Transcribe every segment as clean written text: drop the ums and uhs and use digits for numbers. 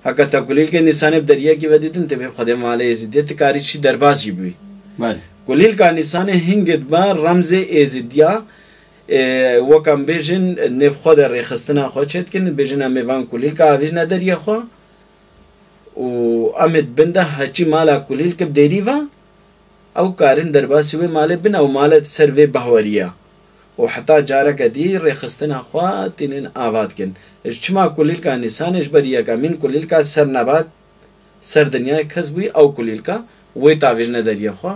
هکا تا کلیل که نیسانه بدریا کی ودیدن تبه خود مال ازدیت کاری چی دربازی بی کلیل که نیسانه هنگت با رمز ازدیا وکم بیشن نف خود ریخستنا خود چت کن بیشن امیوان کلیل که آویز ندریا خو و امید بنده هچی مالا کلیل که بدری و او کارن درباسی و مال بن او مال سر و بهوریا و حتی جاره کدی ریخستنا خو تینن آواد کن اجتماع کلیل که نیسانش بریا کامین کلیل که سر نبات سر دنیای کسبی او کلیل که وی تاویز ندریا خو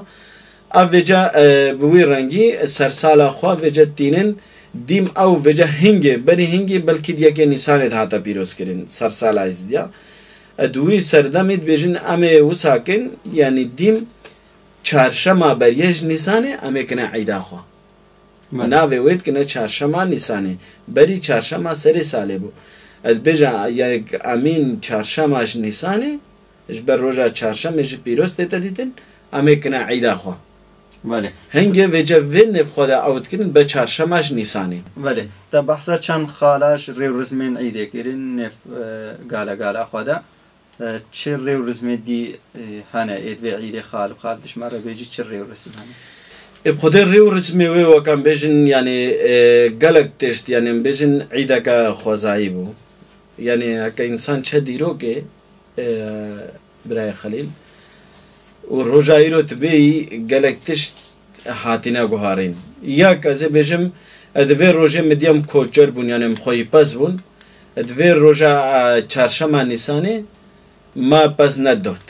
اوجا بوی رنگی سر سالا خو وجا تینن دیم او وجا هنگی بری هنگی بلکه دیا که نیسانه دهاتا پیروز کرن سر سالا از دیا دوی سردمید بیشن امه وساکن یعنی دیم چهارشنبه بریش نیسانه امه کنه عیدا خو ناوی وید کنه چهارشنبه نیسانه بری چهارشنبه سر ساله بو از بیجا یعنی امین چهارشنبهش نیسانه اش بر روزا چهارشنبه اش پیروز دیتا دیدن امه کنه عیدا خو بله هنگه وجه وین نف خدا آوت کردن به چهارشنبهش نیسانه بله تا بحثا چند خالاش ریو رزمین عیده کردن نف گالا خدا چه ریو رزمین دی هنه ایدوی عیده خالش مره بیجی چه ریو رزم هنه خود ریو رزمی و کم بیشن یعنی گلک تشت یعنی بیشن عیده که خوزایی بو یعنی که انسان چه دیرو که برای خلیل و روزایی رو تبی گلک تشت هاتینا گوهارین یا که بیشم ادوی روزه مدیم کوچر بون یعنی مخوی پس بون ادوی روزه چهارشنبه نیسانه ما پس نداد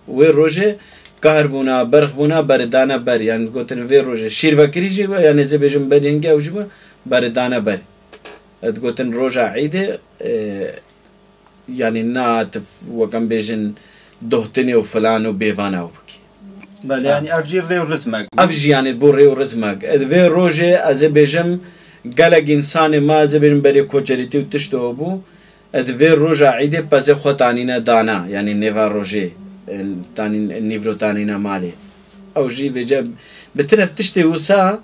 و روزه کار بونا برخ بونا بردانه بر یعنی گوتن وی روزه شیر وکری جی یعنی زبیجم برینگه او جیبا بردانه بر اد گوتن روزه عیده یعنی ناتف وکم بیجن دوهتنی و فلان و بیوانه و بکی بله یعنی افجی ریو رزمک افجی یعنی بو ریو رزمک اد وی روزه از بیجم گلگ انسان ما از بیجم بری کوچریتی و تشتو بو اد وی روزه عیده پس خطانینا دانا یعنی نیوا روزه تانین نیورو تانینا مالی او جی وجب بترف تشتی وسا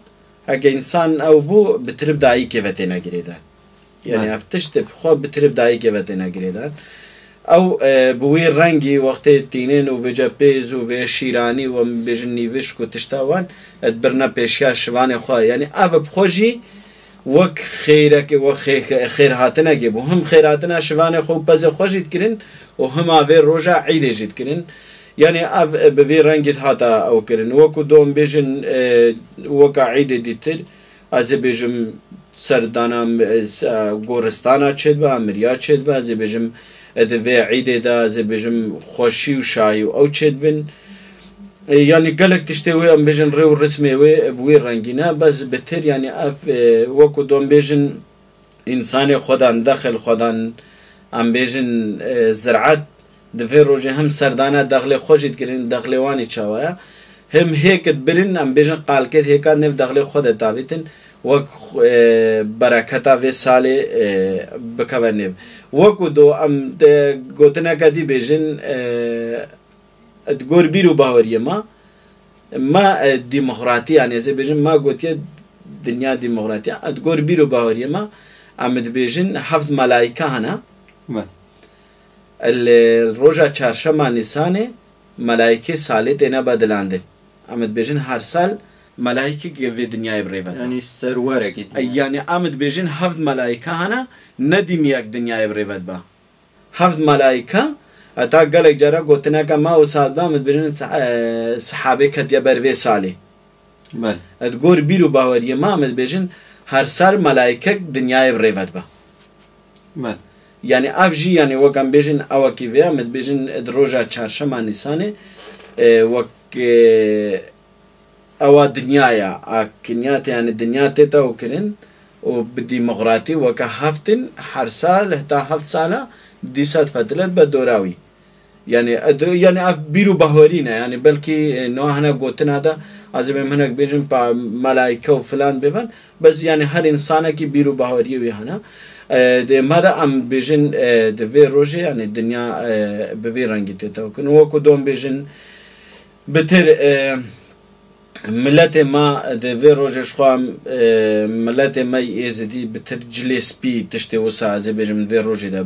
اگه انسان او بو بترف دایی که وته نگریدن یعنی افتشت خو بترف دایی که وته نگریدن او بوی رنگی وقت تینن و وجب پیز و و شیرانی و بجن نیوش کو تشتاوان برنا پیشیا شوان خو یعنی او بخوجی وک خیرک و خیر هاتنه گه بو هم خیراتنا شوان خو پز خوجید کرن و هم اوی روزا عیده جید کرن یعنی اف بوی رنگید هاتا او کرن وکو دوم بیجن وکا عیده دیتر از بیجم سردانم گورستانا چید با امریا چید با از بیجم ادوی عیده دا از بیجم خوشی و شایی او چید بین یعنی گلک تشته وی ام بیجن ریو رسمی وی بوی رنگینه بس بتر یعنی اف وکو دوم بیجن انسان خودان داخل خودان ام بیجن زراعت دوی روزه هم سردانه داخل خوشید کرین داخل وانی چاوایا هم هیکت برین ام بیجن قالکت هیکات نف داخل خود تاویتن وک برکتا و ساله بکوانیم وکو دو ام گوتنا کدی بیجن ادگور بیرو باوریه ما ديمقراطية يعني زي بيجن ما قلت دنيا ديمقراطية ادگور بیرو باوریه ما امد بیجن هفت ملائكة هنا الروجا چهارشنبه نیسانه ملائكة ساله تینا بدلاندن امد بیجن هر سال ملائكة في دنيا بريفت يعني سروره كده يعني امد بیجن هفت ملائكة هنا ندیم یک دنيا بريفت با هفت ملائكة اتا گلک جرا گوتنا که ما و ساعت با مد بیجن صحابه کدیا بروی ساله بله ادگور بیرو باوریه ما مد بیجن هر سال ملائكة دنيا بريفت با بله يعني افجي يعني وكان بيجن اوكي فيا مد بيجن دروجا چهارشنبه نیسانه وك او دنيايا اكنيات يعني دنيا تتا وكرن وبديمقراطي وك هفتن هر سال تا هفت ساله ديسات فتلت بدوراوي يعني اف بيرو بهورينا يعني بلكي نو هنا قوتنا هذا از هناك بيجن ملائكه وفلان بفن بس يعني هر انسان کی بيرو بهوري وي هنا ده ماذا ام بيجن ده في روجي يعني الدنيا بفي رنگي تتا وكن وكو دوم بيجن بتر ملت ما دوی روزش خواهم ملت ما ایزدی بتر جلسپی تشتی وسا از بیرم دوی روزی دا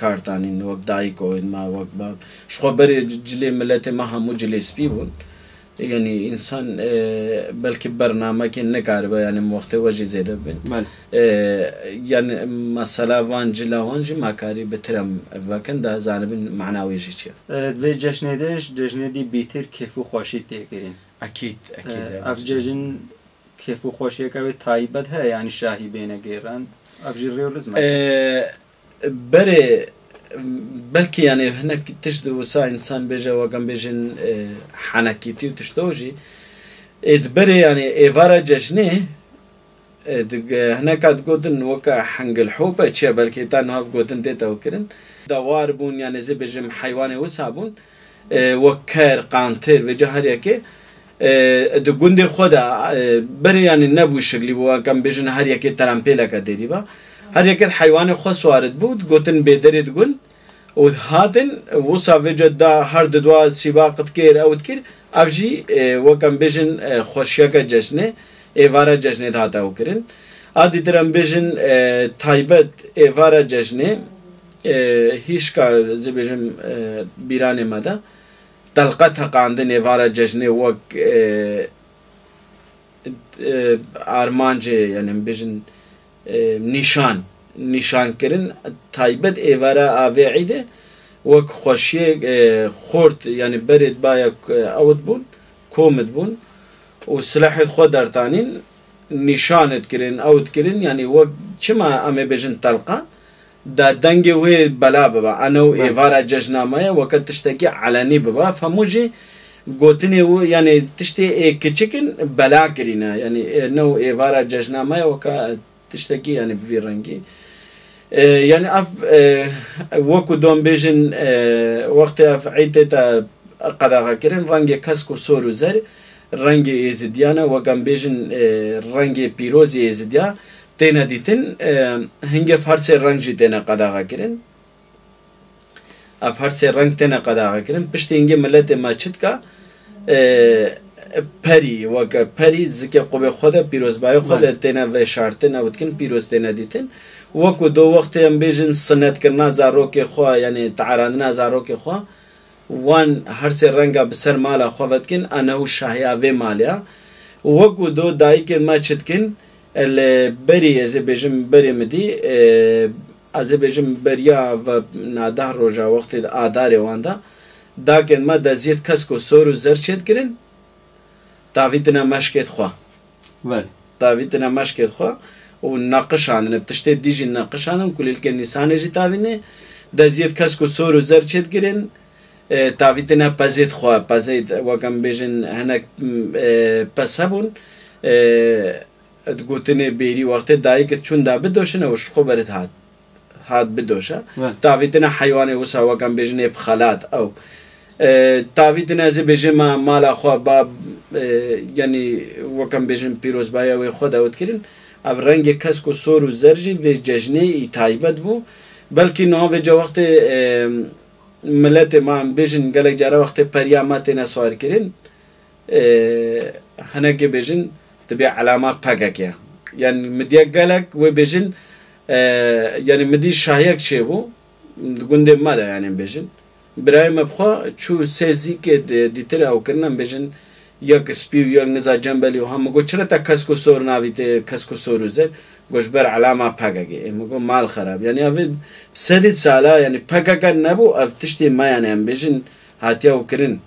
کارتانین وقت دایی کوین ما وقت با شخوا بری جلی ملت ما همو جلسپی بون یعنی انسان بلکه برنامه که نکاره یعنی وقت وجه زیده بین یعنی مثلا وان جلا وان جی مکاری بترم وکن ده زانبین معناوی جی چیه دوی جشندی بیتر کیفو خوشی تیگرین اكيد افجاجن كيف وخوشي كاوي تايبد هي يعني شاهي بين غيران افجر ريورزم بري بلكي يعني هناك تجدو سا انسان بيجا وقام بيجن حنكيتي وتشتوجي ادبري يعني ايفارا جشني هناك تقولن وكا حنق الحوبة تشي بلكي تان هاف قولن ديتا وكرن دوار بون يعني زي بيجم حيواني وسابون وكر قانتر وجهر يكي دگوندی خدا بری یعنی نبود شکلی بود کم بیشتر هر یکی ترامپیلا کدیری با هر یک حیوان خاص وارد بود گوتن بدرید گوند و هاتن وصافج دا هر دوا سباقت کیر اوت کیر افجی و کم بیشتر خوشیا که جشنه ایوارا جشنه داتا وکرین عادی ترام بیشتر تایبت ایوارا جشنه هیچ کا زبیشم بیرانه ماده تلقتها قاندن ایوارا جشنه وق آرمانجه یعنی بیشن نشان کرن تایبت ایوارا آویعیده وق خوشی خورد یعنی برید باید اوت بون کومد بون و سلاح خود درتانین نشانت کرن اوت کرن یعنی وق چما امی بیشن تلقا دا دنگی وی بلا ببا انو ایوارا جشنامه وقت تشتکی علنی ببا فموجی گوتنی و یعنی تشتی کچکن بلا کرینا یعنی نو ایوارا جشنامه وقت تشتکی یعنی بوی رنگی یعنی اف وکو دوم بیجن وقت اف عیده تا قداغا کرن رنگ کسکو سورو زر رنگ ایزدیانا وقم بیجن رنگ پیروزی ایزدیا تینا دیتن هنگه فرس رنگ جی تینا قداغا کرن فرس رنگ تینا قداغا کرن پشتی هنگه ملت ما چد که پری وگه پری زکی قوه خود پیروز بای خود تینا و شارتن اوت کن پیروز تینا دیتن وکو دو وقت هم بیجن سنت کرنا زاروک خواه یعنی تعراندنا زاروک خواه وان هر سه رنگا بسر مالا خواه کن انهو شاهیاوه مالیا وکو دو دایی که ما چد کن البری از بیشم بری مدی از بیشم بریا و ناده روزا وقتی آداره واندا داکن ما دزیت کس کو سورو زرچت کرن تاویتنا مشکت خوا تاویتنا مشکت خوا و ناقش آنن بتشته دیجی ناقش آنن کلیل که نسانه جی تاوینه دزیت کس کو سورو زرچت کرن تاویتنا پزید خوا پزید وکم بیشن هنک پسابون گوتنه بیری وقت دایی که چون دا بدوشنه وش خو برد هات بدوشه تاویتنا حیوان وسا وکم بیشنه بخالات او تاویتنا از بیشم مالا خو باب یعنی وکم بیشم پیروز بایا و خود اوت کرین اب رنگ کسکو سورو زرجی و جشنه ای تایبت بو بلکه نه و جا وقت ملت ما بیشن گلک جارا وقت پریامات نسوار کرین هنگه بیشن تبي علامات بقى يعني مدي قالك وبيجن يعني مدي شايك شيبو قندي ماذا يعني بيجن براي مبخوا شو سيزي كد ديترا او كنا بيجن ياك سبيو ياك نزا جنبلي وهم قلت شرطة كسكو سور نابيت كسكو سور زر قلت بر علامة بقى مقول مال خراب يعني أفيد سديد سالا يعني بقى نبو أفتشتي ما يعني بيجن هاتيا وكرن